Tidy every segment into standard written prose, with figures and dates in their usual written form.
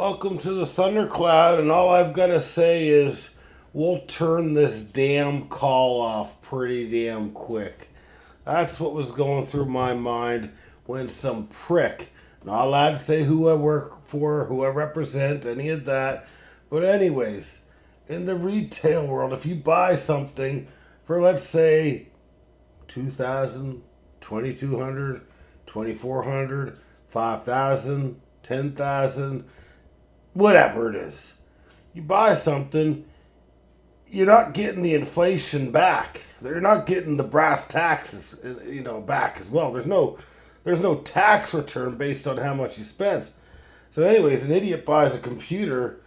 Welcome to the Thundercloud, and all I've got to say is we'll turn this damn call off pretty damn quick. That's what was going through my mind when some prick, not allowed to say who I work for, who I represent, any of that. But anyways, in the retail world, if you buy something for, let's say, 2,000, 2,200, 2,400, 5,000, 10,000, whatever it is. You buy something, you're not getting the inflation back. They're not getting the brass taxes, back as well. There's no tax return based on how much you spent. So anyways, an idiot buys a computer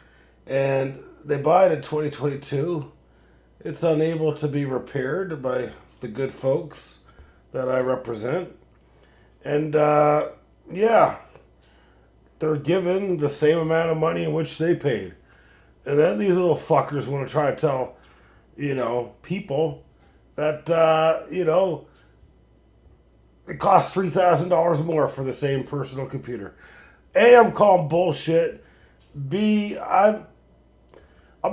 and they buy it in 2022. It's unable to be repaired by the good folks that I represent. And they're given the same amount of money in which they paid. And then these little fuckers want to try to tell, people that, it costs $3,000 more for the same personal computer. A, I'm calling bullshit. B, I'll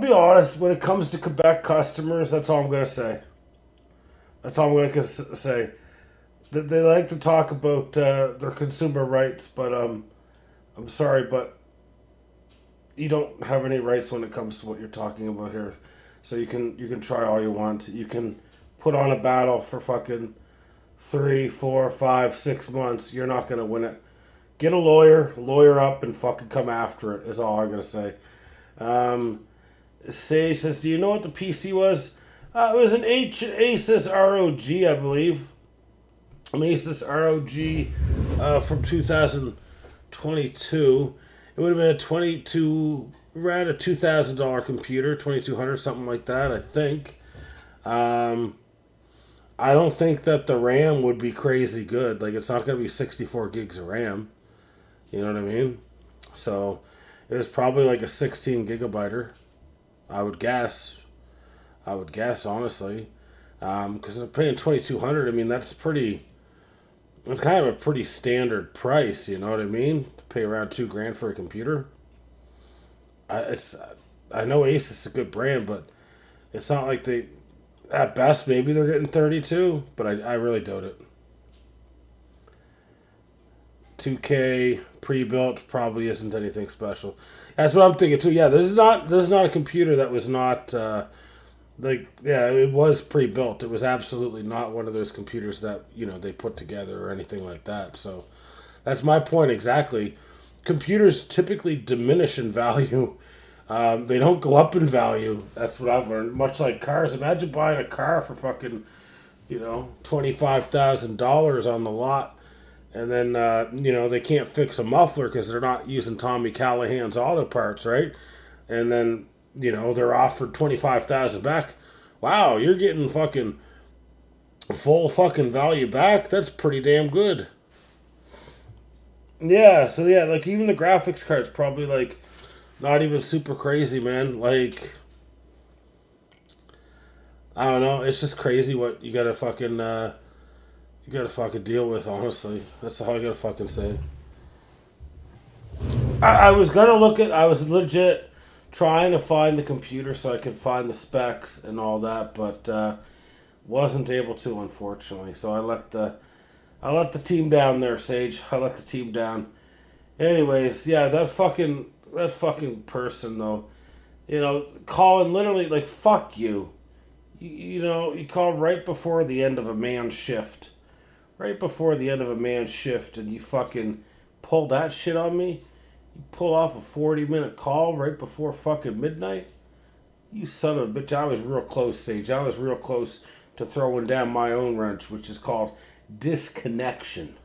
be honest, when it comes to Quebec customers, that's all I'm going to say. That's all I'm going to say. They like to talk about their consumer rights, but I'm sorry, but you don't have any rights when it comes to what you're talking about here. So you can try all you want. You can put on a battle for fucking 3, 4, 5, 6 months. You're not gonna win it. Get a lawyer up, and fucking come after it. Is all I'm gonna say. Sage says, "Do you know what the PC was? It was an Asus ROG, I believe. An Asus ROG from 2022. It would have been around a $2,000 computer, 2,200, something like that, I think. I don't think that the RAM would be crazy good. Like, it's not going to be 64 gigs of RAM. You know what I mean? So, it was probably like a 16 gigabyter, I would guess. Honestly. Because they're paying 2,200, I mean, that's kind of a pretty standard price, you know what I mean? To pay around $2,000 for a computer. I know Asus is a good brand, but it's not like at best, maybe they're getting 32, but I really doubt it. 2K pre-built probably isn't anything special. That's what I'm thinking too. Yeah, this is not a computer that was not it was pre-built. It was absolutely not one of those computers that they put together or anything like that. So that's my point exactly. Computers typically diminish in value. They don't go up in value. That's what I've learned. Much like cars. Imagine buying a car for fucking $25,000 on the lot. And then, they can't fix a muffler because they're not using Tommy Callahan's auto parts, right? And then, they're offered $25,000 back. Wow, you're getting fucking full fucking value back. That's pretty damn good. Yeah, so yeah, like even the graphics card's probably like not even super crazy, man. Like, I don't know. It's just crazy what you gotta fucking deal with, honestly. That's all I gotta fucking say. I was legit trying to find the computer so I could find the specs and all that, but wasn't able to, unfortunately. So I let the team down there, Sage. I let the team down. Anyways, yeah, that fucking person though, calling literally like fuck you. You call right before the end of a man's shift. Right before the end of a man's shift, and you fucking pull that shit on me? You pull off a 40-minute call right before fucking midnight? You son of a bitch. I was real close, Sage. I was real close to throwing down my own wrench, which is called disconnection.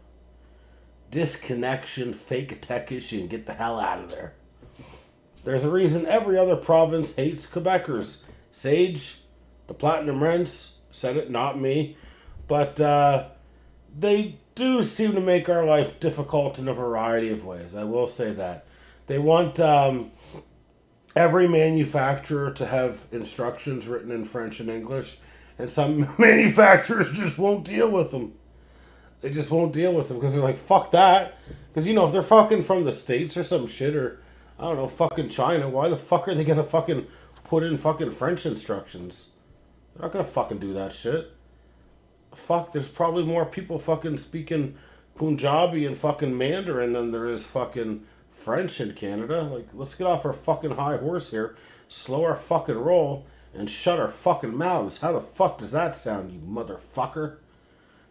Disconnection, fake a tech issue, and get the hell out of there. There's a reason every other province hates Quebecers. Sage, the Platinum Rents, said it, not me. But, they do seem to make our life difficult in a variety of ways. I will say that. They want every manufacturer to have instructions written in French and English, and some manufacturers just won't deal with them. They just won't deal with them because they're like, fuck that. Because, if they're fucking from the States or some shit, or I don't know, fucking China. Why the fuck are they gonna fucking put in fucking French instructions? They're not gonna fucking do that shit. Fuck, there's probably more people fucking speaking Punjabi and fucking Mandarin than there is fucking French in Canada. Like, let's get off our fucking high horse here, slow our fucking roll, and shut our fucking mouths. How the fuck does that sound, you motherfucker?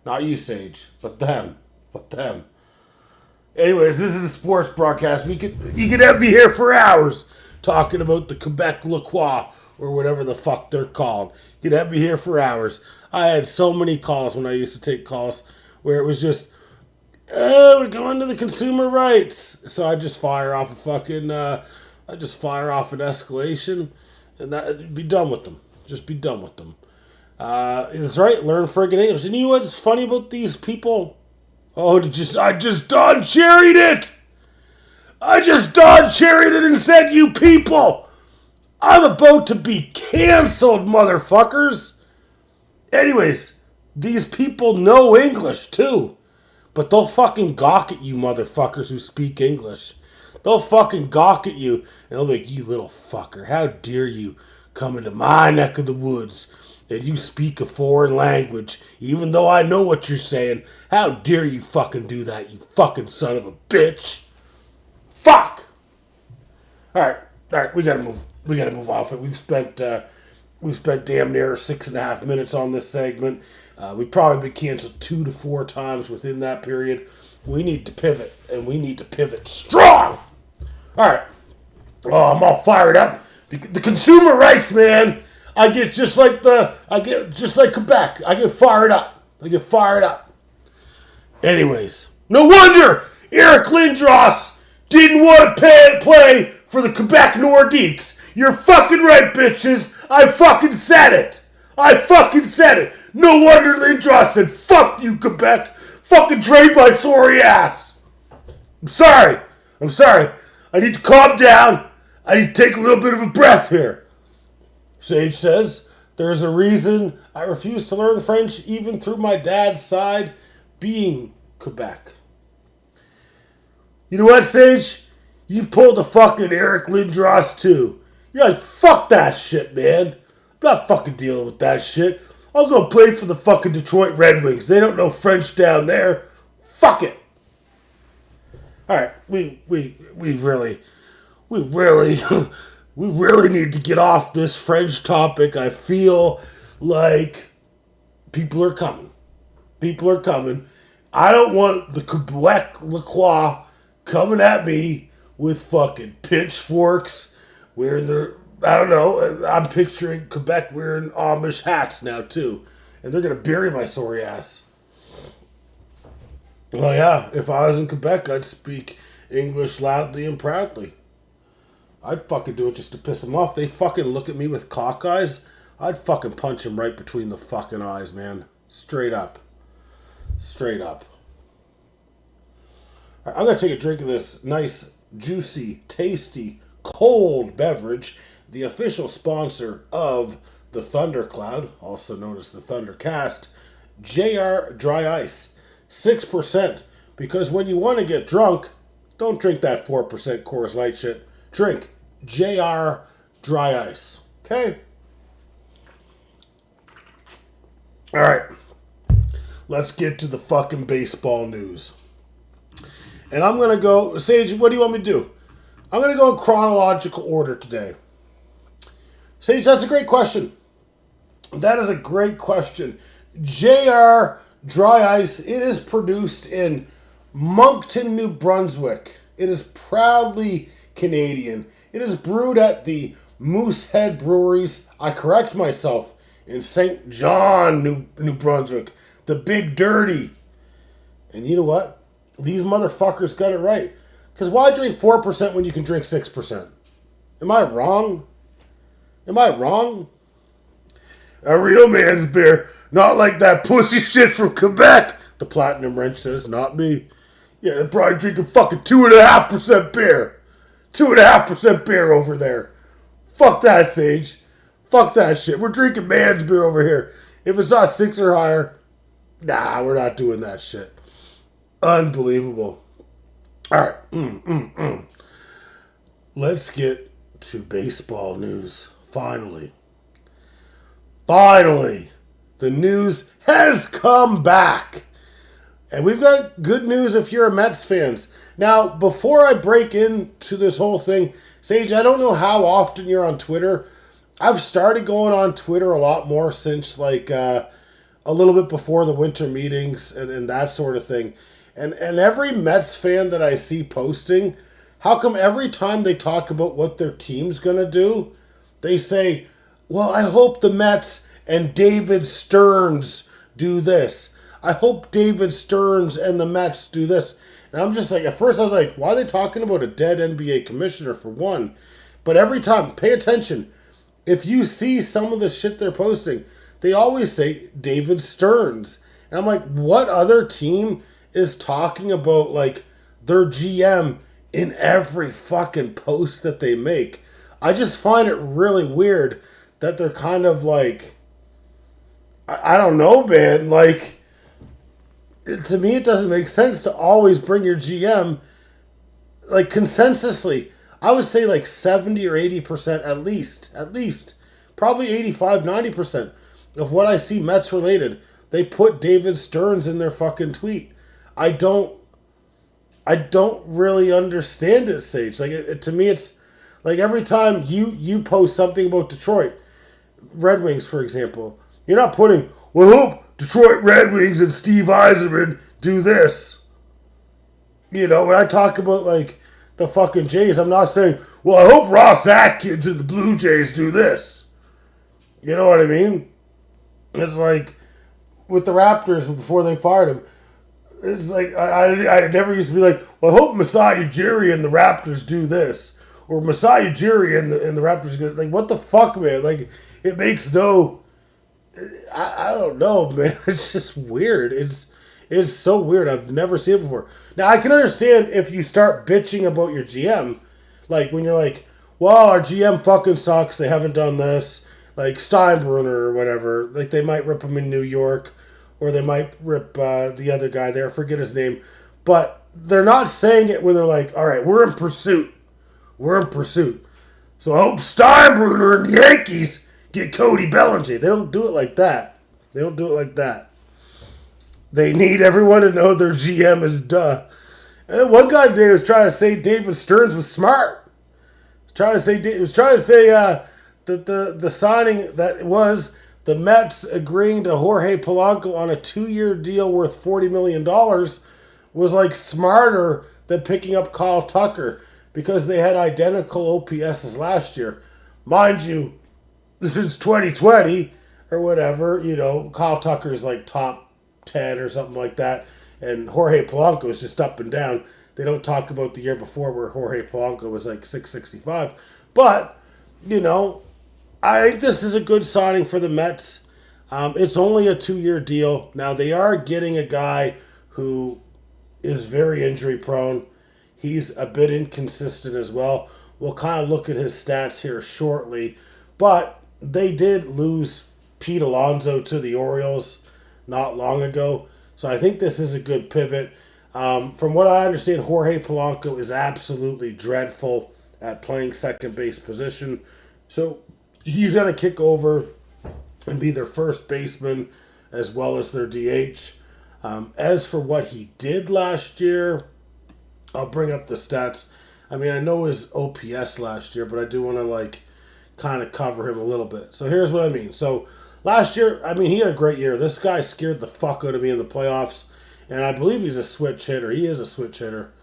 Not you, Sage, but them. But them. Anyways, this is a sports broadcast. You could have me here for hours talking about the Quebec La Croix or whatever the fuck they're called. You could have me here for hours. I had so many calls when I used to take calls where it was just, oh, we're going to the consumer rights. So I just fire off an escalation, and that'd be done with them. Just be done with them. It's right. Learn friggin' English. And you know what's funny about these people? Oh, I just Don Cherried it. I just Don Cherried it and said, you people, I'm about to be canceled, motherfuckers. Anyways, these people know English too. But they'll fucking gawk at you motherfuckers who speak English. They'll fucking gawk at you and they'll be like, you little fucker, how dare you come into my neck of the woods and you speak a foreign language, even though I know what you're saying. How dare you fucking do that, you fucking son of a bitch. Fuck! Alright, we gotta move off it. We've spent damn near 6.5 minutes on this segment. We probably been canceled 2 to 4 times within that period. We need to pivot, and we need to pivot strong! Alright. Oh, I'm all fired up. The consumer rights, man. I get just like Quebec. I get fired up. Anyways, no wonder Eric Lindros didn't want to play for the Quebec Nordiques. You're fucking right, bitches. I fucking said it. No wonder Lindros said, fuck you, Quebec. Fucking trade my sorry ass. I'm sorry. I need to calm down. I need to take a little bit of a breath here. Sage says, there's a reason I refuse to learn French even through my dad's side being Quebec. You know what, Sage? You pulled a fucking Eric Lindros too. You're like, fuck that shit, man. I'm not fucking dealing with that shit. I'll go play for the fucking Detroit Red Wings. They don't know French down there. Fuck it. Alright, we really need to get off this French topic. I feel like people are coming. I don't want the Quebec La Croix coming at me with fucking pitchforks, wearing their, I don't know, I'm picturing Quebec wearing Amish hats now too. And they're going to bury my sorry ass. Well, yeah, if I was in Quebec, I'd speak English loudly and proudly. I'd fucking do it just to piss them off. They fucking look at me with cock eyes. I'd fucking punch them right between the fucking eyes, man. Straight up. Right, I'm going to take a drink of this nice, juicy, tasty, cold beverage. The official sponsor of the Thundercloud, also known as the Thundercast, JR Dry Ice. 6%. Because when you want to get drunk, don't drink that 4% Coors Light shit. Drink JR Dry Ice. Okay? Alright. Let's get to the fucking baseball news. And I'm going to go... Sage, what do you want me to do? I'm going to go in chronological order today. Sage, that's a great question. That is a great question. JR Dry Ice, it is produced in Moncton, New Brunswick. It is proudly Canadian. It is brewed at the Moosehead Breweries. I correct myself. In St. John, New Brunswick. The Big Dirty. And you know what? These motherfuckers got it right. Because why drink 4% when you can drink 6%? Am I wrong? A real man's beer. Not like that pussy shit from Quebec. The Platinum Wrench says, not me. Yeah, they're probably drinking fucking 2.5% beer. 2.5% beer over there. Fuck that, Sage. Fuck that shit. We're drinking man's beer over here. If it's not 6 or higher, nah, we're not doing that shit. Unbelievable. Alright. let's get to baseball news. Finally. Finally. The news has come back. And we've got good news if you're a Mets fans. Now, before I break into this whole thing, Sage, I don't know how often you're on Twitter. I've started going on Twitter a lot more since a little bit before the winter meetings and that sort of thing. And every Mets fan that I see posting, how come every time they talk about what their team's going to do, they say, well, I hope the Mets and David Stearns do this. I hope David Stearns and the Mets do this. And I'm just like, at first I was like, why are they talking about a dead NBA commissioner for one? But every time, pay attention. If you see some of the shit they're posting, they always say David Stearns. And I'm like, what other team is talking about like their GM in every fucking post that they make? I just find it really weird that they're kind of like, I don't know, man. Like, to me, it doesn't make sense to always bring your GM, like, consensusly. I would say like 70 or 80% at least. Probably 85, 90% of what I see Mets related, they put David Stearns in their fucking tweet. I don't really understand it, Sage. Like, to me, it's like every time you post something about Detroit Red Wings, for example, you're not putting, well, hope Detroit Red Wings and Steve Yzerman do this. You know, when I talk about, like, the fucking Jays, I'm not saying, well, I hope Ross Atkins and the Blue Jays do this. You know what I mean? It's like, with the Raptors, before they fired him, it's like, I never used to be like, well, I hope Masai Ujiri and the Raptors do this. Or Masai Ujiri and the Raptors, like, what the fuck, man? Like, it makes no... I don't know, man. It's just weird. It's so weird. I've never seen it before. Now, I can understand if you start bitching about your GM. Like, when you're like, well, our GM fucking sucks. They haven't done this. Like, Steinbrenner or whatever. Like, they might rip him in New York. Or they might rip the other guy there. Forget his name. But they're not saying it when they're like, all right, we're in pursuit. We're in pursuit. So I hope Steinbrenner and the Yankees get Cody Bellinger. They don't do it like that. They don't do it like that. They need everyone to know their GM is duh. And one guy today was trying to say David Stearns was smart. He was trying to say that the signing that was the Mets agreeing to Jorge Polanco on a 2-year deal worth $40 million was like smarter than picking up Kyle Tucker because they had identical OPSs last year. Mind you, since 2020 or whatever, you know, Kyle Tucker's like top 10 or something like that, and Jorge Polanco is just up and down. They don't talk about the year before where Jorge Polanco was like 665. But, you know, I think this is a good signing for the Mets. It's only a 2-year deal. Now, they are getting a guy who is very injury prone. He's a bit inconsistent as well. We'll kind of look at his stats here shortly. But they did lose Pete Alonso to the Orioles not long ago. So I think this is a good pivot. From what I understand, Jorge Polanco is absolutely dreadful at playing second base position. So he's going to kick over and be their first baseman as well as their DH. As for what he did last year, I'll bring up the stats. I mean, I know his OPS last year, but I do want to kind of cover him a little bit. So here's what I mean. So last year, I mean, he had a great year. This guy scared the fuck out of me in the playoffs, and I believe he's a switch hitter. He is a switch hitter.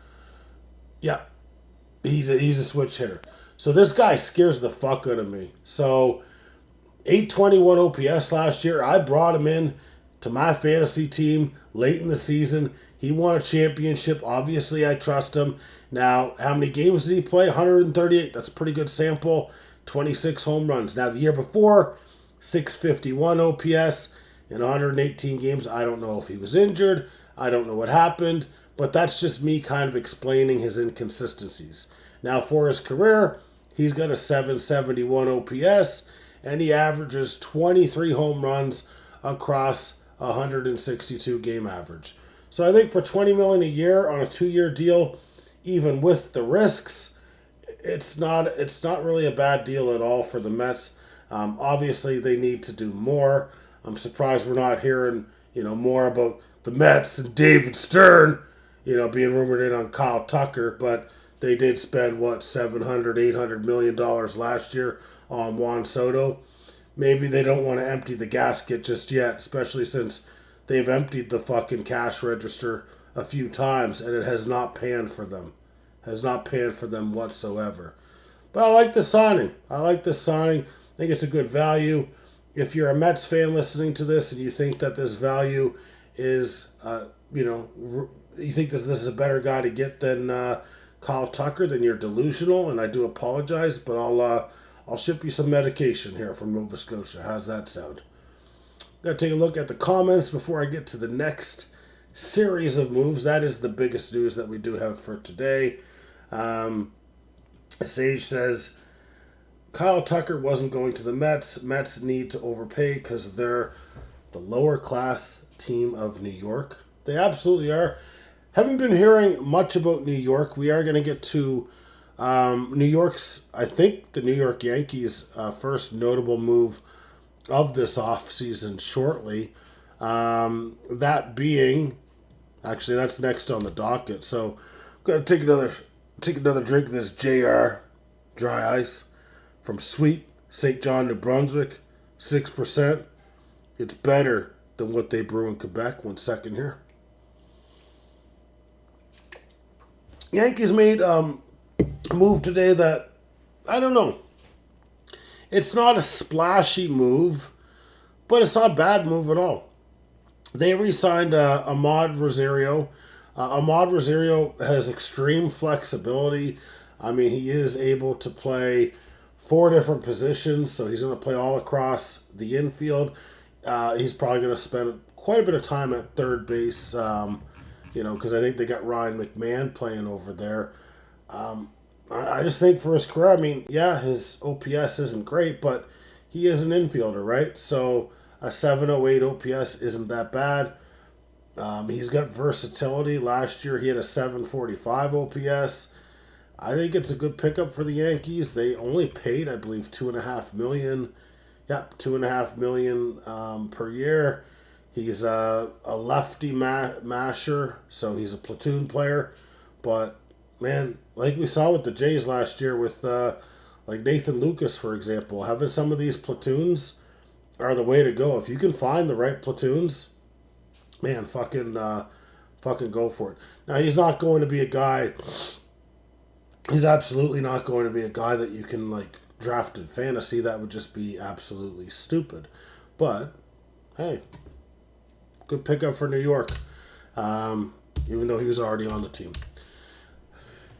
Yeah, he's a switch hitter. So this guy scares the fuck out of me. So 821 OPS last year. I brought him in to my fantasy team late in the season. He won a championship. Obviously, I trust him. Now, how many games did he play? 138. That's a pretty good sample. 26 home runs. Now, the year before, 651 OPS in 118 games. I don't know if he was injured. I don't know what happened. But that's just me kind of explaining his inconsistencies. Now, for his career, he's got a 771 OPS, and he averages 23 home runs across 162 game average. So I think for $20 million a year on a 2-year deal, even with the risks, it's not really a bad deal at all for the Mets. Obviously, they need to do more. I'm surprised we're not hearing more about the Mets and David Stern, being rumored in on Kyle Tucker, but they did spend what 700, $800 million last year on Juan Soto. Maybe they don't want to empty the gasket just yet, especially since they've emptied the fucking cash register a few times and it has not panned for them. Has not panned for them whatsoever. But I like the signing. I think it's a good value. If you're a Mets fan listening to this and you think that this value is, you think that this is a better guy to get than Kyle Tucker, then you're delusional, and I do apologize. But I'll ship you some medication here from Nova Scotia. How's that sound? Gotta take a look at the comments before I get to the next series of moves. That is the biggest news that we do have for today. Sage says Kyle Tucker wasn't going to the Mets. Mets need to overpay because they're the lower class team of New York. They absolutely are. Haven't been hearing much about New York. We are going to get to New York's, I think, the New York Yankees' first notable move of this offseason shortly. That being, actually, that's next on the docket. So, got to take another drink of this JR dry ice from Sweet St. John, New Brunswick, 6%. It's better than what they brew in Quebec. 1 second here. Yankees made a move today that, I don't know. It's not a splashy move, but it's not a bad move at all. They re-signed Ahmad Rosario. Ahmad Rosario has extreme flexibility. I mean, he is able to play 4 different positions, so he's going to play all across the infield. He's probably going to spend quite a bit of time at third base, because I think they got Ryan McMahon playing over there. I just think for his career, I mean, yeah, his OPS isn't great, but he is an infielder, right? So a 708 OPS isn't that bad. He's got versatility. Last year he had a 745 OPS. I think it's a good pickup for the Yankees. They only paid, I believe, $2.5 million. Yep, $2.5 million per year. He's a lefty masher, so he's a platoon player. But man, like we saw with the Jays last year with like Nathan Lucas, for example, having some of these platoons are the way to go. If you can find the right platoons, man, fucking go for it. Now, he's not going to be a guy. He's absolutely not going to be a guy that you can like draft in fantasy. That would just be absolutely stupid. But hey, good pickup for New York, even though he was already on the team.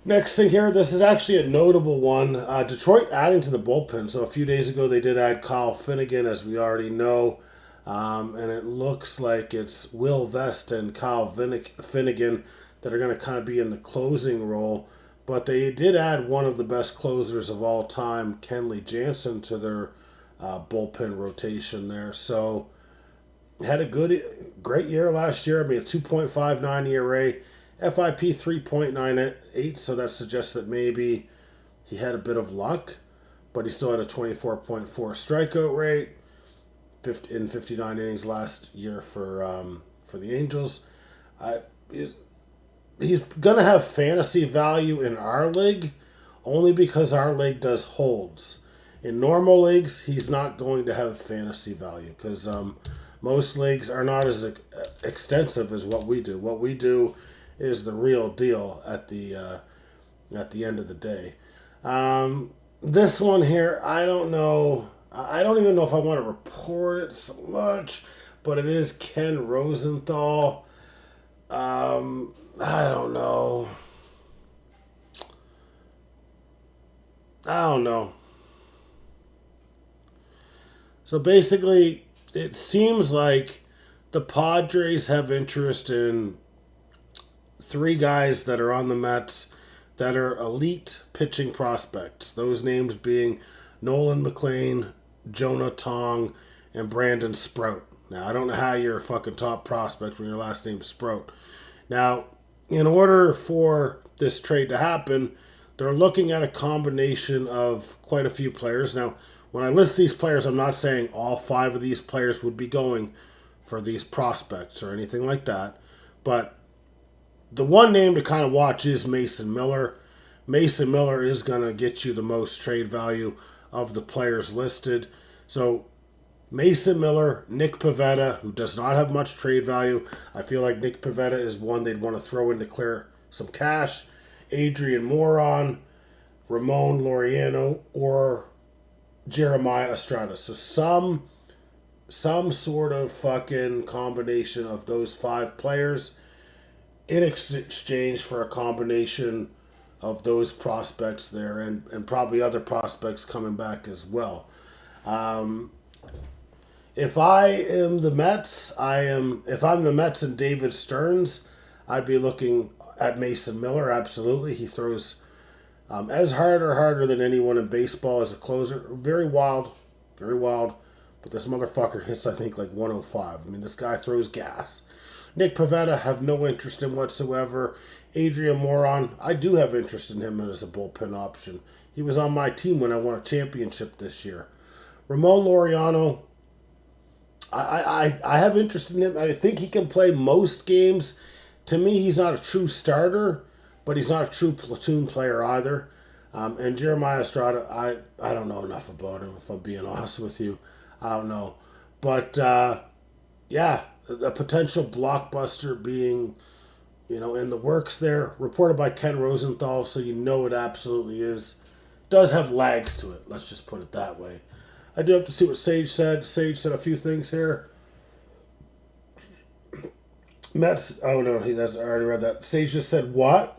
Next thing here, this is actually a notable one. Detroit adding to the bullpen. So a few days ago, they did add Kyle Finnegan, as we already know. And it looks like it's Will Vest and Kyle Finnegan that are going to kind of be in the closing role. But they did add one of the best closers of all time, Kenley Jansen, to their bullpen rotation there. So had a great year last year. I mean, a 2.59 ERA. FIP 3.98, so that suggests that maybe he had a bit of luck, but he still had a 24.4 strikeout rate in 59 innings last year for the Angels. He's going to have fantasy value in our league only because our league does holds. In normal leagues, he's not going to have fantasy value because most leagues are not as extensive as what we do. What we do is the real deal at the end of the day. This one here, I don't know. I don't even know if I want to report it so much, but it is Ken Rosenthal. I don't know. So basically, it seems like the Padres have interest in 3 guys that are on the Mets that are elite pitching prospects. Those names being Nolan McLean, Jonah Tong, and Brandon Sprout. Now, I don't know how you're a fucking top prospect when your last name's Sprout. Now, in order for this trade to happen, they're looking at a combination of quite a few players. Now, when I list these players, I'm not saying all 5 of these players would be going for these prospects or anything like that. But the one name to kind of watch is Mason Miller. Mason Miller is going to get you the most trade value of the players listed. So Mason Miller, Nick Pivetta, who does not have much trade value. I feel like Nick Pivetta is one they'd want to throw in to clear some cash. Adrian Moron, Ramon Laureano, or Jeremiah Estrada. So some sort of fucking combination of those 5 players in exchange for a combination of those prospects there, and probably other prospects coming back as well. If I am the Mets, if I'm the Mets and David Stearns, I'd be looking at Mason Miller. Absolutely, he throws as hard or harder than anyone in baseball as a closer. Very wild, very wild. But this motherfucker hits, I think, like 105. I mean, this guy throws gas. Nick Pivetta, have no interest in whatsoever. Adrian Moron, I do have interest in him as a bullpen option. He was on my team when I won a championship this year. Ramon Laureano, I have interest in him. I think he can play most games. To me, he's not a true starter, but he's not a true platoon player either. And Jeremiah Estrada, I don't know enough about him, if I'm being honest with you. I don't know. But, yeah, a potential blockbuster being, in the works there. Reported by Ken Rosenthal, so you know it absolutely is. Does have lags to it, let's just put it that way. I do have to see what Sage said. Sage said a few things here. Mets, oh no, I already read that. Sage just said, what?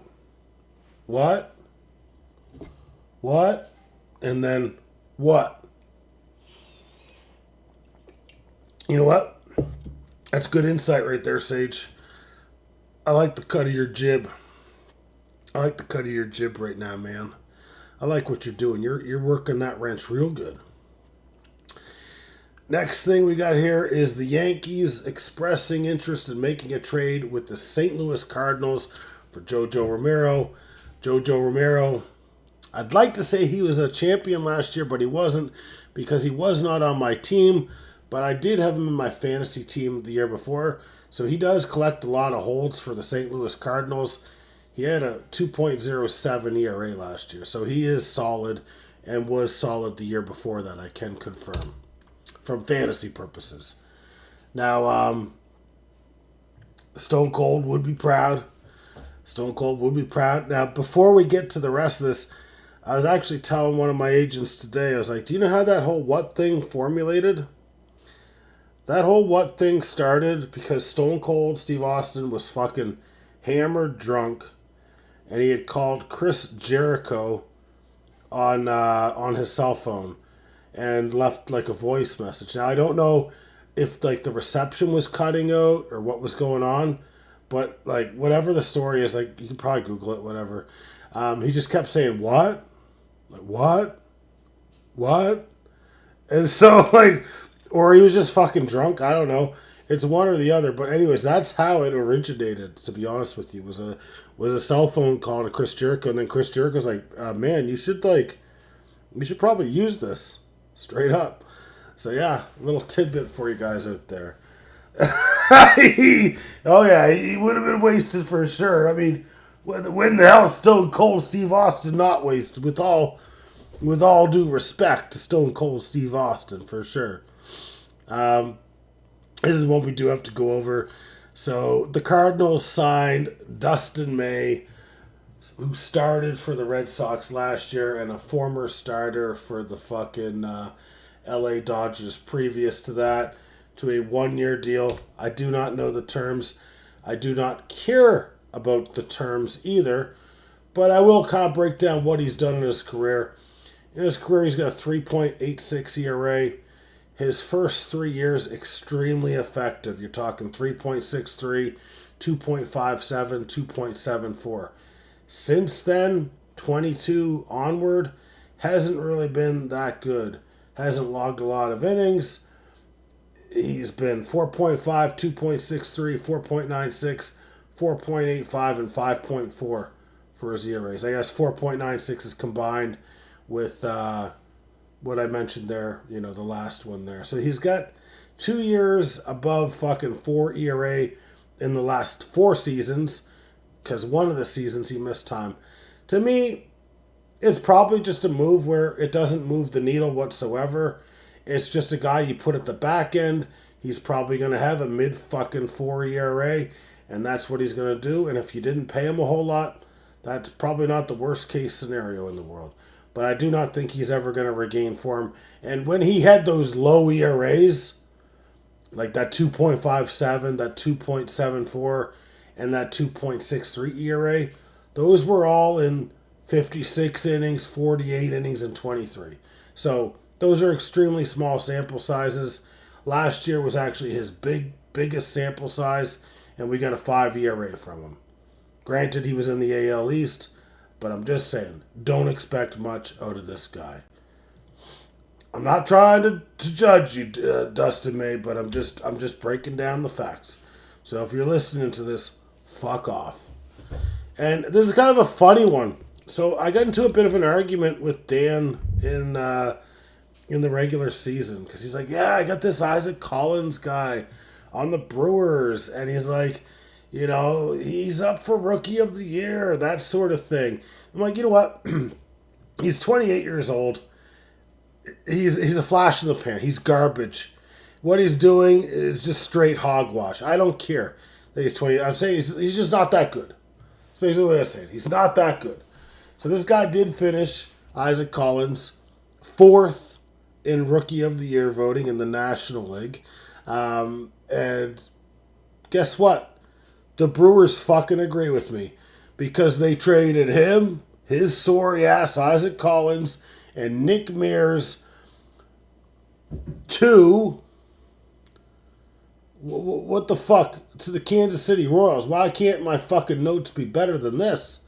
What? What? And then, what? You know what? That's good insight right there, Sage. I like the cut of your jib. I like the cut of your jib right now, man. I like what you're doing. You're working that wrench real good. Next thing we got here is the Yankees expressing interest in making a trade with the St. Louis Cardinals for Jojo Romero. Jojo Romero, I'd like to say he was a champion last year, but he wasn't because he was not on my team. But I did have him in my fantasy team the year before. So he does collect a lot of holds for the St. Louis Cardinals. He had a 2.07 ERA last year. So he is solid and was solid the year before that, I can confirm, from fantasy purposes. Now, Stone Cold would be proud. Stone Cold would be proud. Now, before we get to the rest of this, I was actually telling one of my agents today, I was like, do you know how that whole what thing formulated? That whole what thing started because Stone Cold Steve Austin was fucking hammered drunk, and he had called Chris Jericho on his cell phone and left like a voice message. Now I don't know if like the reception was cutting out or what was going on, but like whatever the story is, like you can probably Google it, whatever. He just kept saying what, like what, and so like. Or he was just fucking drunk. I don't know. It's one or the other. But anyways, that's how it originated, to be honest with you. Was a cell phone call to Chris Jericho. And then Chris Jericho's like, man, you should probably use this. Straight up. So yeah, a little tidbit for you guys out there. He would have been wasted for sure. I mean, when the hell is Stone Cold Steve Austin not wasted? With all due respect to Stone Cold Steve Austin, for sure. This is one we do have to go over. So the Cardinals signed Dustin May, who started for the Red Sox last year and a former starter for the fucking LA Dodgers previous to that, to a 1-year deal. I do not know the terms. I do not care about the terms either, but I will kind of break down what he's done in his career. In his career, he's got a 3.86 ERA. His first 3 years, extremely effective. You're talking 3.63, 2.57, 2.74. Since then, 22 onward, hasn't really been that good. Hasn't logged a lot of innings. He's been 4.5, 2.63, 4.96, 4.85, and 5.4 for his ERAs. I guess 4.96 is combined with what I mentioned there, the last one there. So he's got 2 years above fucking 4 ERA in the last 4 seasons, because one of the seasons he missed time. To me, it's probably just a move where it doesn't move the needle whatsoever. It's just a guy you put at the back end. He's probably going to have a mid-fucking 4 ERA, and that's what he's going to do. And if you didn't pay him a whole lot, that's probably not the worst-case scenario in the world. But I do not think he's ever going to regain form. And when he had those low ERAs, like that 2.57, that 2.74, and that 2.63 ERA, those were all in 56 innings, 48 innings, and 23. So those are extremely small sample sizes. Last year was actually his biggest sample size, and we got a 5 ERA from him. Granted, he was in the AL East, but I'm just saying, don't expect much out of this guy. I'm not trying to judge you, Dustin May, but I'm just breaking down the facts. So if you're listening to this, fuck off. And this is kind of a funny one. So I got into a bit of an argument with Dan in the regular season, because he's like, yeah, I got this Isaac Collins guy on the Brewers, and he's like, he's up for Rookie of the Year, that sort of thing. I'm like, you know what? He's 28 years old. He's a flash in the pan. He's garbage. What he's doing is just straight hogwash. I don't care that he's 20. I'm saying he's just not that good. That's basically what I'm saying. He's not that good. So this guy did finish, Isaac Collins, 4th in Rookie of the Year voting in the National League. And guess what? The Brewers fucking agree with me, because they traded him, his sorry ass Isaac Collins, and Nick Mears to what the fuck? To the Kansas City Royals. Why can't my fucking notes be better than this?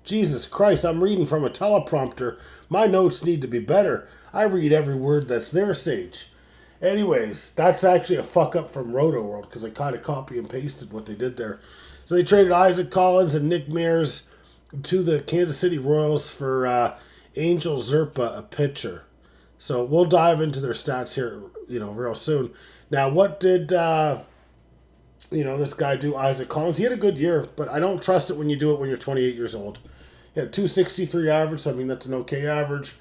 Jesus Christ, I'm reading from a teleprompter. My notes need to be better. I read every word that's there, Sage. Anyways, that's actually a fuck up from Roto World, because I kind of copy and pasted what they did there. So they traded Isaac Collins and Nick Mears to the Kansas City Royals for Angel Zerpa, a pitcher. So we'll dive into their stats here, real soon. Now, what did, this guy do, Isaac Collins? He had a good year, but I don't trust it when you do it when you're 28 years old. He had a 263 average, so I mean, that's an okay average.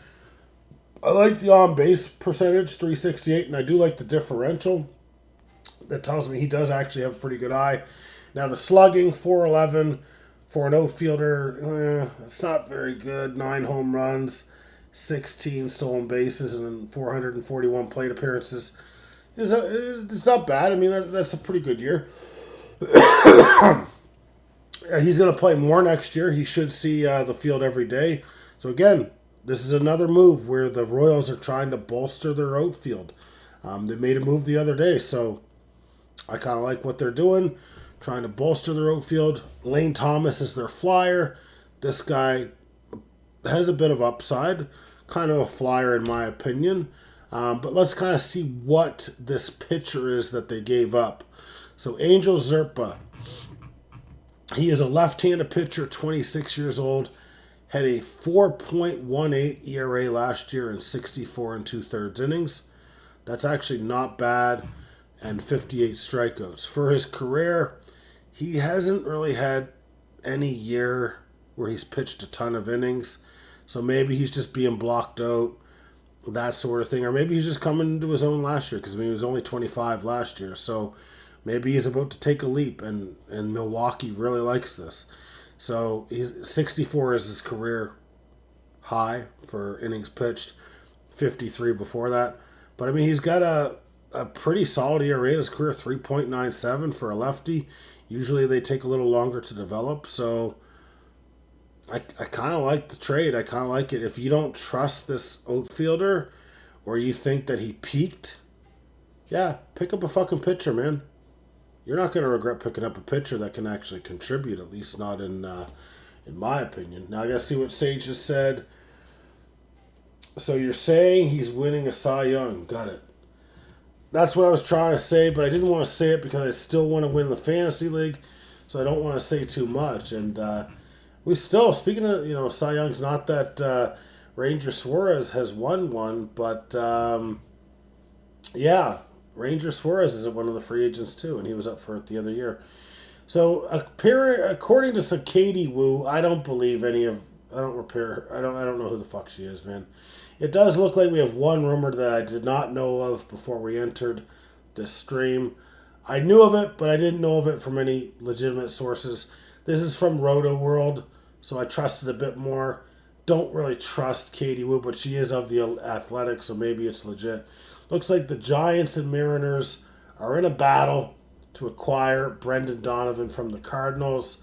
I like the on-base percentage, 368, and I do like the differential. That tells me he does actually have a pretty good eye. Now, the slugging, 411 for an outfielder, it's not very good. 9 home runs, 16 stolen bases, and 441 plate appearances. It's not bad. I mean, that's a pretty good year. He's going to play more next year. He should see the field every day. So, again, this is another move where the Royals are trying to bolster their outfield. They made a move the other day, so I kind of like what they're doing, trying to bolster their outfield. Lane Thomas is their flyer. This guy has a bit of upside, kind of a flyer in my opinion. But let's kind of see what this pitcher is that they gave up. So Angel Zerpa, he is a left-handed pitcher, 26 years old. Had a 4.18 ERA last year in 64 2/3 innings. That's actually not bad, and 58 strikeouts. For his career, he hasn't really had any year where he's pitched a ton of innings. So maybe he's just being blocked out, that sort of thing. Or maybe he's just coming into his own last year, because he was only 25 last year. So maybe he's about to take a leap, and Milwaukee really likes this. So he's 64 is his career high for innings pitched, 53 before that. But I mean, he's got a pretty solid ERA in his career, 3.97 for a lefty. Usually they take a little longer to develop. So I kind of like the trade. I kind of like it. If you don't trust this outfielder, or you think that he peaked, yeah, pick up a fucking pitcher, man. You're not going to regret picking up a pitcher that can actually contribute, at least not in my opinion. Now, I got to see what Sage just said. So you're saying he's winning a Cy Young. Got it. That's what I was trying to say, but I didn't want to say it because I still want to win the fantasy league, so I don't want to say too much. And We still, speaking of, Cy Young's not that Ranger Suarez has won one, but yeah, Ranger Suarez is one of the free agents too, and he was up for it the other year. So, according to Sakady Wu, I don't believe any of. I don't repair. I don't know who the fuck she is, man. It does look like we have one rumor that I did not know of before we entered this stream. I knew of it, but I didn't know of it from any legitimate sources. This is from Roto World, so I trusted a bit more. Don't really trust Katie Wu, but she is of the Athletic, so maybe it's legit. Looks like the Giants and Mariners are in a battle to acquire Brendan Donovan from the Cardinals.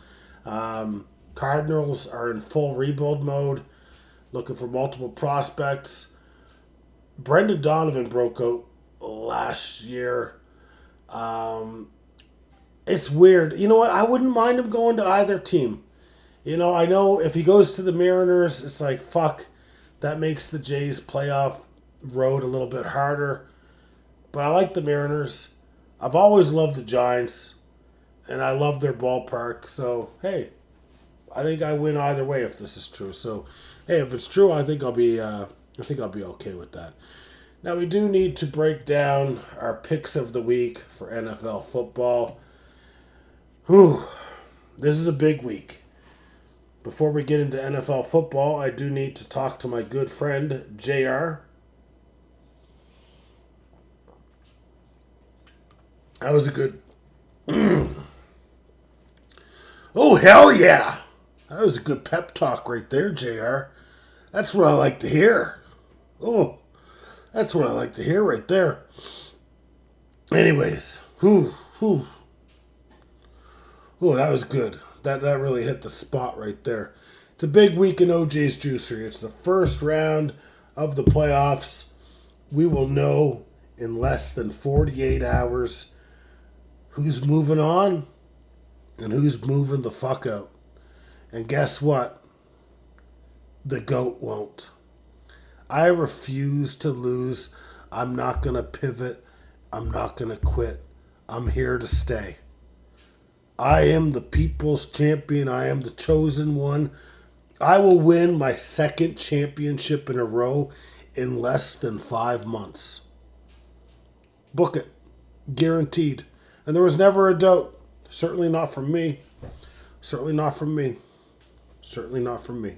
Cardinals are in full rebuild mode, looking for multiple prospects. Brendan Donovan broke out last year. It's weird. You know what? I wouldn't mind him going to either team. I know if he goes to the Mariners, it's like, fuck, that makes the Jays playoff road a little bit harder. But I like the Mariners. I've always loved the Giants, and I love their ballpark. So, hey, I think I win either way if this is true. So, hey, if it's true, I think I'll be okay with that. Now, we do need to break down our picks of the week for NFL football. Whew, this is a big week. Before we get into NFL football, I do need to talk to my good friend, JR. That was a good... Oh, hell yeah! That was a good pep talk right there, JR. That's what I like to hear. Oh, that's what I like to hear right there. Anyways, Oh, that was good. That really hit the spot right there. It's a big week in OJ's Juicery. It's the first round of the playoffs. We will know in less than 48 hours who's moving on and who's moving the fuck out. And guess what? The GOAT won't. I refuse to lose. I'm not going to pivot. I'm not going to quit. I'm here to stay. I am the people's champion. I am the chosen one. I will win my second championship in a row in less than 5 months. Book it. Guaranteed. And there was never a doubt. Certainly not from me. Certainly not from me. Certainly not from me.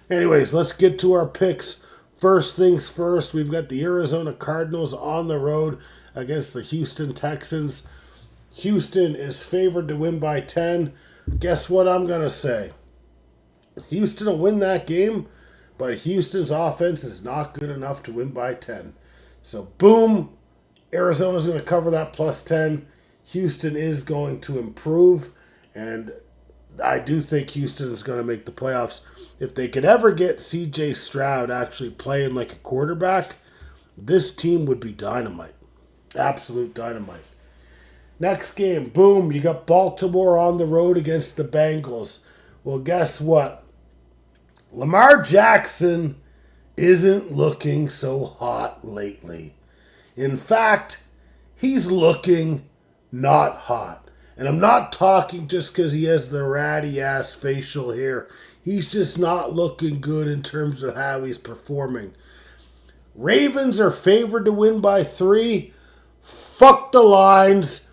Anyways, let's get to our picks. First things first, we've got the Arizona Cardinals on the road against the Houston Texans. Houston is favored to win by 10. Guess what I'm going to say? Houston will win that game, but Houston's offense is not good enough to win by 10. So, boom, Arizona's going to cover that plus 10. Houston is going to improve, and I do think Houston is going to make the playoffs. If they could ever get C.J. Stroud actually playing like a quarterback, this team would be dynamite. Absolute dynamite. Next game, boom, you got Baltimore on the road against the Bengals. Well, guess what? Lamar Jackson isn't looking so hot lately. In fact, he's looking not hot. And I'm not talking just because he has the ratty-ass facial hair. He's just not looking good in terms of how he's performing. Ravens are favored to win by 3. Fuck the lines.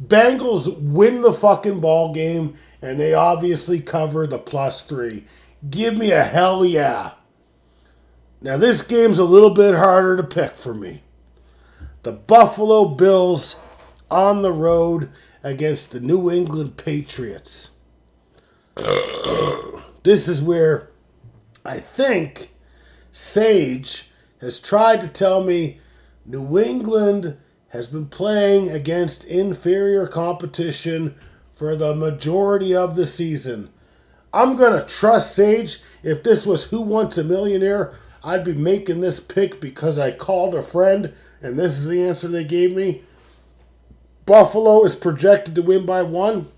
Bengals win the fucking ball game, and they obviously cover the plus 3. Give me a hell yeah. Now, this game's a little bit harder to pick for me. The Buffalo Bills on the road against the New England Patriots. This is where I think Sage has tried to tell me New England has been playing against inferior competition for the majority of the season. I'm going to trust Sage. If this was Who Wants a Millionaire, I'd be making this pick because I called a friend, and this is the answer they gave me. Buffalo is projected to win by 1.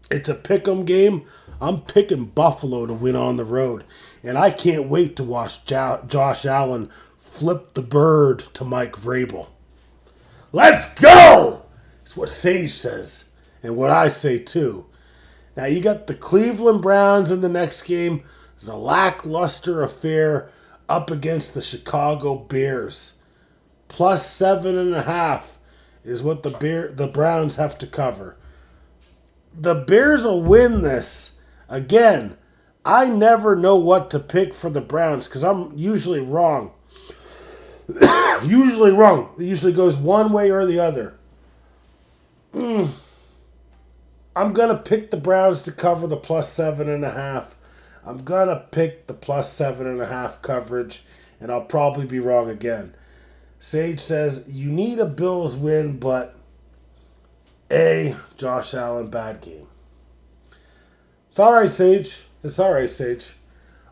It's a pick'em game. I'm picking Buffalo to win on the road. And I can't wait to watch Josh Allen flip the bird to Mike Vrabel. Let's go! It's what Sage says, and what I say too. Now you got the Cleveland Browns in the next game. It's a lackluster affair up against the Chicago Bears. Plus 7.5 is what the Browns have to cover. The Bears will win this. Again, I never know what to pick for the Browns because I'm usually wrong. Usually wrong. It usually goes one way or the other. I'm going to pick the Browns to cover the plus 7.5. I'm going to pick the plus 7.5 coverage, and I'll probably be wrong again. Sage says, you need a Bills win, but Josh Allen, bad game. It's all right, Sage. It's all right, Sage.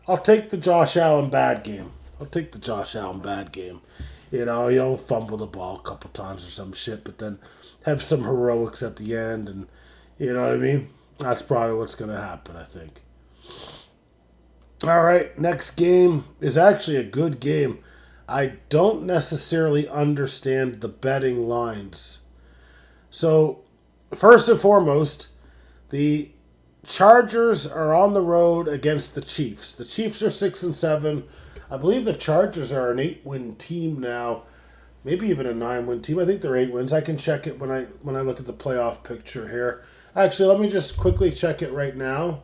I'll take the Josh Allen bad game. You know, he'll fumble the ball a couple times or some shit, but then have some heroics at the end, and you know what I mean? That's probably what's going to happen, I think. All right, next game is actually a good game. I don't necessarily understand the betting lines. So, first and foremost, the Chargers are on the road against the Chiefs. The Chiefs are 6-7. I believe the Chargers are an 8-win team now. Maybe even a 9-win team. I think they're 8 wins. I can check it when I look at the playoff picture here. Actually, let me just quickly check it right now.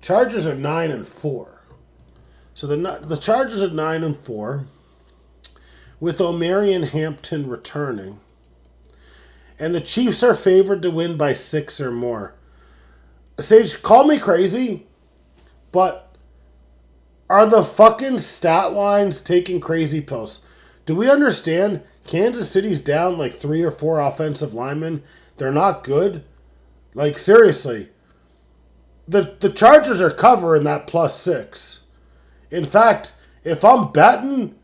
Chargers are 9-4. So the Chargers are 9-4, with Omarion Hampton returning, and the Chiefs are favored to win by 6 or more. Sage, call me crazy, but are the fucking stat lines taking crazy pills? Do we understand Kansas City's down like 3 or 4 offensive linemen? They're not good. Like, seriously. The Chargers are covering that plus 6. In fact, if I'm betting,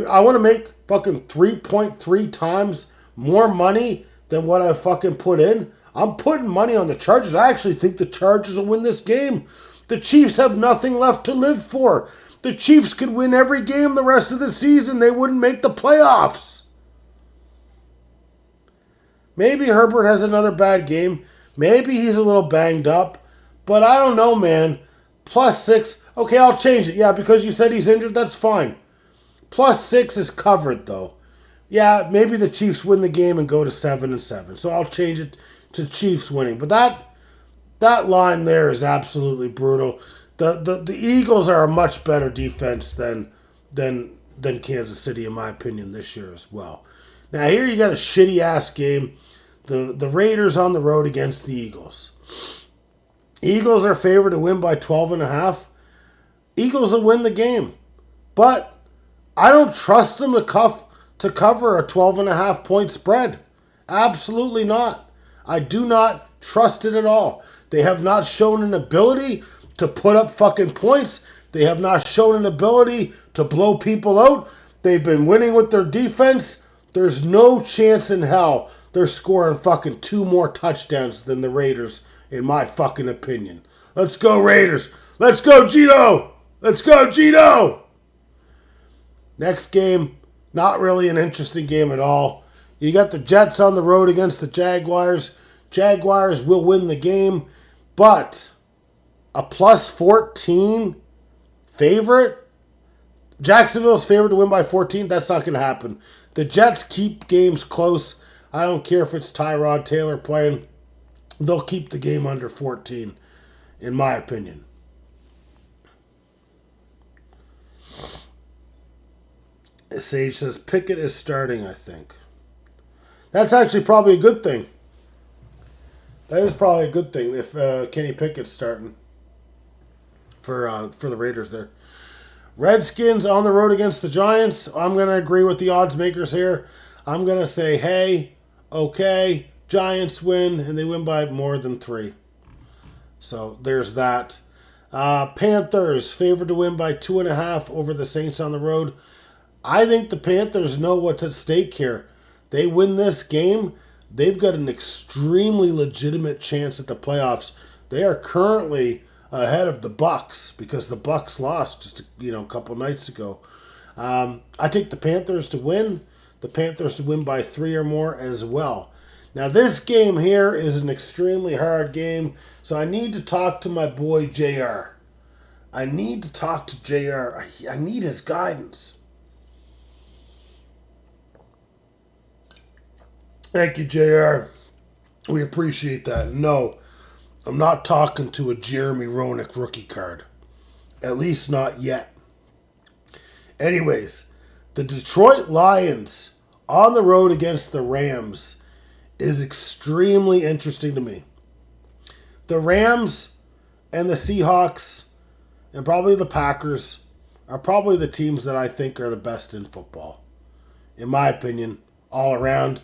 I want to make fucking 3.3 times more money than what I fucking put in. I'm putting money on the Chargers. I actually think the Chargers will win this game. The Chiefs have nothing left to live for. The Chiefs could win every game the rest of the season. They wouldn't make the playoffs. Maybe Herbert has another bad game. Maybe he's a little banged up. But I don't know, man. Plus 6. Okay, I'll change it. Yeah, because you said he's injured, that's fine. Plus 6 is covered, though. Yeah, maybe the Chiefs win the game and go to 7-7. So I'll change it to Chiefs winning. But that line there is absolutely brutal. The Eagles are a much better defense than Kansas City, in my opinion, this year as well. Now here you got a shitty ass game. The Raiders on the road against the Eagles. Eagles are favored to win by 12.5. Eagles will win the game. But I don't trust them to cover a 12.5 point spread. Absolutely not. I do not trust it at all. They have not shown an ability to put up fucking points. They have not shown an ability to blow people out. They've been winning with their defense. There's no chance in hell they're scoring fucking 2 more touchdowns than the Raiders, in my fucking opinion. Let's go, Raiders. Let's go, Gino. Let's go, Gino. Next game, not really an interesting game at all. You got the Jets on the road against the Jaguars. Jaguars will win the game, but a plus 14 favorite? Jacksonville's favored to win by 14? That's not going to happen. The Jets keep games close. I don't care if it's Tyrod Taylor playing. They'll keep the game under 14, in my opinion. Sage says Pickett is starting, I think. That's actually probably a good thing. That is probably a good thing if Kenny Pickett's starting for the Raiders there. Redskins on the road against the Giants. I'm going to agree with the odds makers here. I'm going to say, hey, okay, Giants win, and they win by more than 3. So there's that. Panthers favored to win by 2.5 over the Saints on the road. I think the Panthers know what's at stake here. They win this game, they've got an extremely legitimate chance at the playoffs. They are currently ahead of the Bucs because the Bucs lost just a couple nights ago. I take the Panthers to win. The Panthers to win by 3 or more as well. Now, this game here is an extremely hard game, so I need to talk to my boy JR. I need to talk to JR. I need his guidance. Thank you, JR. We appreciate that. No, I'm not talking to a Jeremy Roenick rookie card. At least not yet. Anyways, the Detroit Lions on the road against the Rams is extremely interesting to me. The Rams and the Seahawks and probably the Packers are probably the teams that I think are the best in football. In my opinion, all around.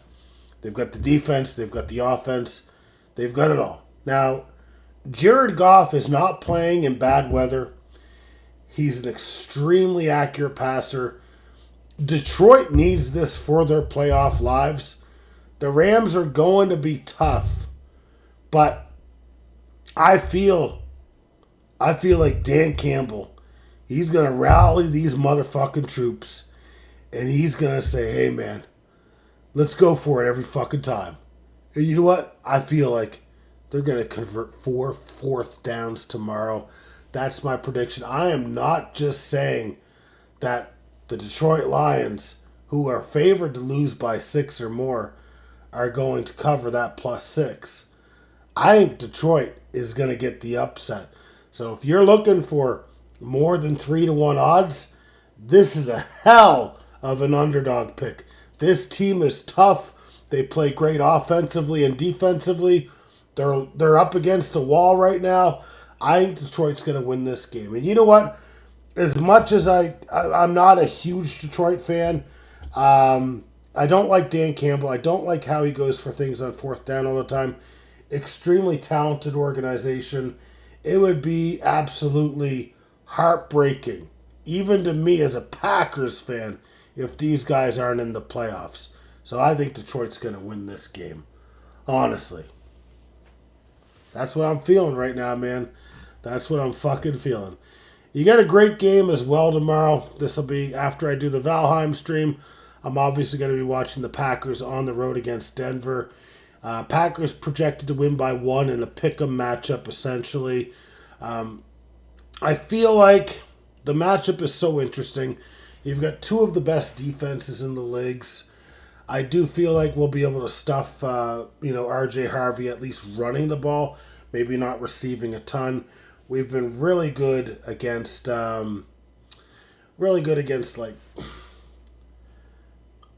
They've got the defense, they've got the offense, they've got it all. Now, Jared Goff is not playing in bad weather. He's an extremely accurate passer. Detroit needs this for their playoff lives. The Rams are going to be tough, but I feel like Dan Campbell, he's going to rally these motherfucking troops, and he's going to say, hey, man, let's go for it every fucking time. And you know what? I feel like they're going to convert 4 fourth downs tomorrow. That's my prediction. I am not just saying that the Detroit Lions, who are favored to lose by 6 or more, are going to cover that +6. I think Detroit is going to get the upset. So if you're looking for more than 3-1 odds, this is a hell of an underdog pick. This team is tough. They play great offensively and defensively. They're up against a wall right now. I think Detroit's going to win this game. And you know what? As much as I'm not a huge Detroit fan, I don't like Dan Campbell. I don't like how he goes for things on 4th down all the time. Extremely talented organization. It would be absolutely heartbreaking, even to me as a Packers fan, if these guys aren't in the playoffs. So I think Detroit's going to win this game. Honestly. That's what I'm feeling right now, man. That's what I'm fucking feeling. You got a great game as well tomorrow. This will be after I do the Valheim stream. I'm obviously going to be watching the Packers on the road against Denver. Packers projected to win by 1 in a pick-em matchup, essentially. I feel like the matchup is so interesting. You've got 2 of the best defenses in the leagues. I do feel like we'll be able to stuff, R.J. Harvey at least running the ball, maybe not receiving a ton. We've been really good against, like,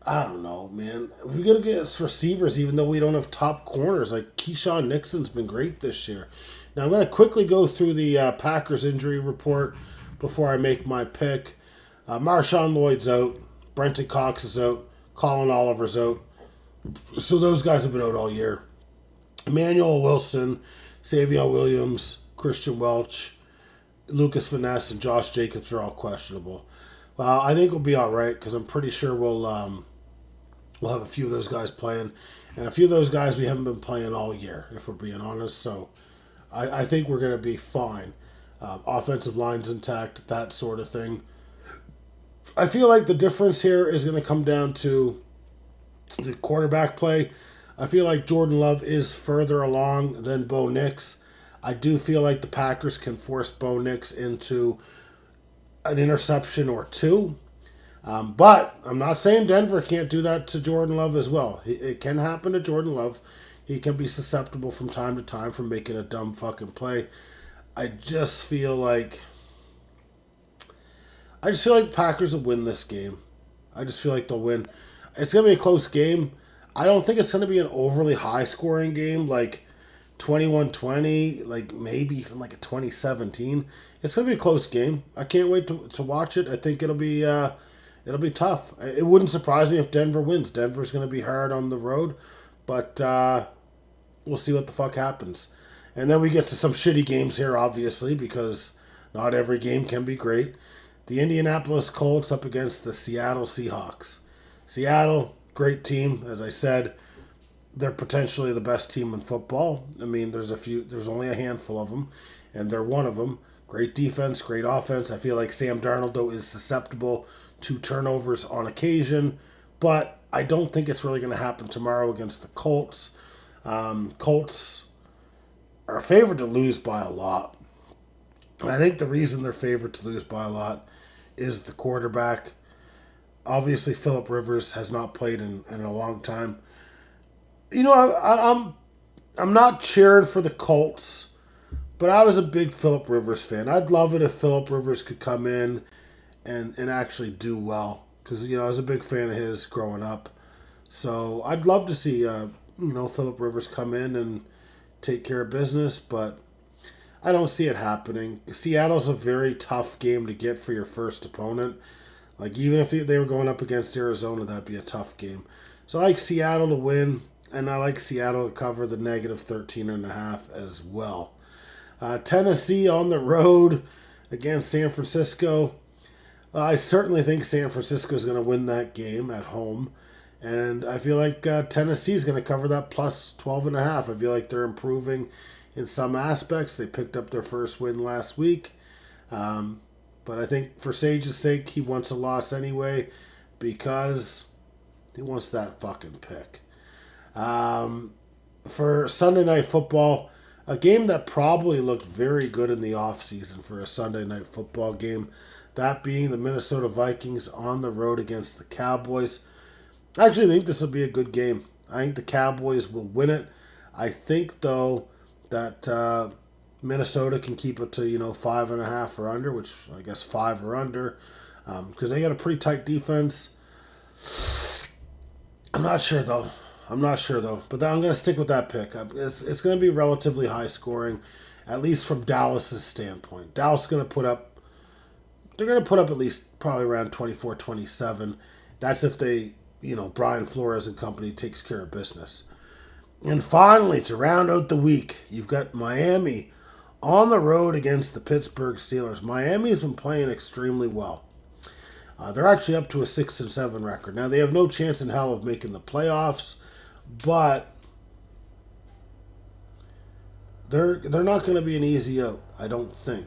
I don't know, man. We're going to get receivers even though we don't have top corners. Like, Keyshawn Nixon's been great this year. Now, I'm going to quickly go through the Packers injury report before I make my pick. Marshawn Lloyd's out. Brenton Cox is out. Colin Oliver's out. So those guys have been out all year. Emmanuel Wilson, Savion Williams, Christian Welch, Lucas Finesse, and Josh Jacobs are all questionable. Well, I think we'll be all right because I'm pretty sure we'll have a few of those guys playing. And a few of those guys we haven't been playing all year, if we're being honest. So I think we're going to be fine. Offensive line's intact, that sort of thing. I feel like the difference here is going to come down to the quarterback play. I feel like Jordan Love is further along than Bo Nix. I do feel like the Packers can force Bo Nix into an interception or 2. But I'm not saying Denver can't do that to Jordan Love as well. It can happen to Jordan Love. He can be susceptible from time to time from making a dumb fucking play. I just feel like the Packers will win this game. I just feel like they'll win. It's going to be a close game. I don't think it's going to be an overly high-scoring game, like 21-20, like maybe even like a 20-17. It's going to be a close game. I can't wait to watch it. I think it'll be tough. It wouldn't surprise me if Denver wins. Denver's going to be hard on the road, but we'll see what the fuck happens. And then we get to some shitty games here, obviously, because not every game can be great. The Indianapolis Colts up against the Seattle Seahawks. Seattle, great team, as I said. They're potentially the best team in football. I mean, there's only a handful of them, and they're one of them. Great defense, great offense. I feel like Sam Darnold, though, is susceptible to turnovers on occasion, but I don't think it's really going to happen tomorrow against the Colts. Colts are favored to lose by a lot. And I think the reason they're favored to lose by a lot is the quarterback. Obviously, Phillip Rivers has not played in a long time. You know, I'm not cheering for the Colts, but I was a big Phillip Rivers fan. I'd love it if Phillip Rivers could come in and actually do well, because I was a big fan of his growing up. So I'd love to see Phillip Rivers come in and take care of business, but I don't see it happening. Seattle's a very tough game to get for your first opponent. Like, even if they were going up against Arizona, that'd be a tough game. So I like Seattle to win, and I like Seattle to cover the negative 13.5 as well. Tennessee on the road against San Francisco. I certainly think San Francisco is going to win that game at home. And I feel like Tennessee is going to cover that plus 12.5. I feel like they're improving in some aspects. They picked up their first win last week. But I think for Sage's sake, he wants a loss anyway because he wants that fucking pick. For Sunday Night Football, a game that probably looked very good in the offseason for a Sunday Night Football game, that being the Minnesota Vikings on the road against the Cowboys. I actually think this will be a good game. I think the Cowboys will win it. I think, though, that Minnesota can keep it to 5.5 or under, which I guess 5 or under, because they got a pretty tight defense. I'm not sure though, but I'm going to stick with that pick. It's going to be relatively high scoring, at least from Dallas's standpoint. Dallas is going to put up. They're going to put up at least probably around 24-27. That's if they, Brian Flores and company takes care of business. And finally, to round out the week, you've got Miami on the road against the Pittsburgh Steelers. Miami's been playing extremely well. They're actually up to a 6-7 record. Now, they have no chance in hell of making the playoffs, but they're not going to be an easy out, I don't think.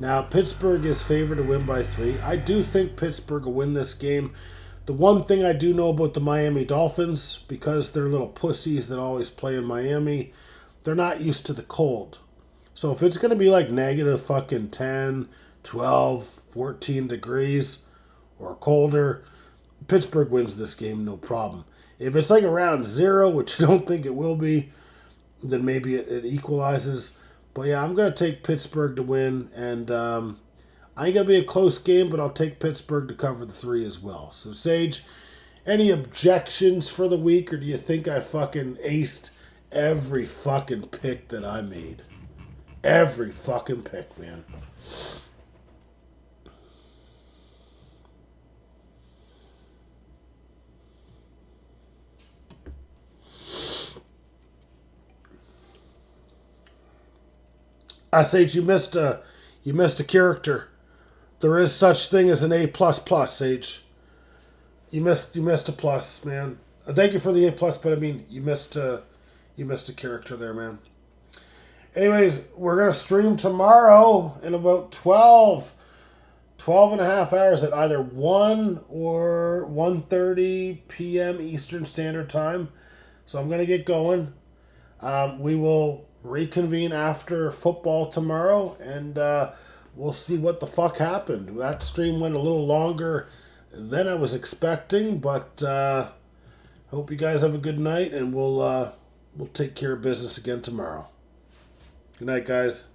Now, Pittsburgh is favored to win by 3. I do think Pittsburgh will win this game. The one thing I do know about the Miami Dolphins, because they're little pussies that always play in Miami, they're not used to the cold. So if it's going to be like negative fucking 10, 12, 14 degrees or colder, Pittsburgh wins this game, no problem. If it's like around 0, which I don't think it will be, then maybe it equalizes. But yeah, I'm going to take Pittsburgh to win, and I ain't going to be a close game, but I'll take Pittsburgh to cover the 3 as well. So, Sage, any objections for the week, or do you think I fucking aced every fucking pick that I made? Every fucking pick, man. Sage, you missed a character. There is such thing as an A++, Sage. You missed a plus, man. Thank you for the A+, but I mean, you missed a character there, man. Anyways, we're going to stream tomorrow in about 12 and a half hours at either 1 or 1:30 p.m. Eastern Standard Time. So I'm going to get going. We will reconvene after football tomorrow, and we'll see what the fuck happened. That stream went a little longer than I was expecting, but hope you guys have a good night, and we'll take care of business again tomorrow. Good night, guys.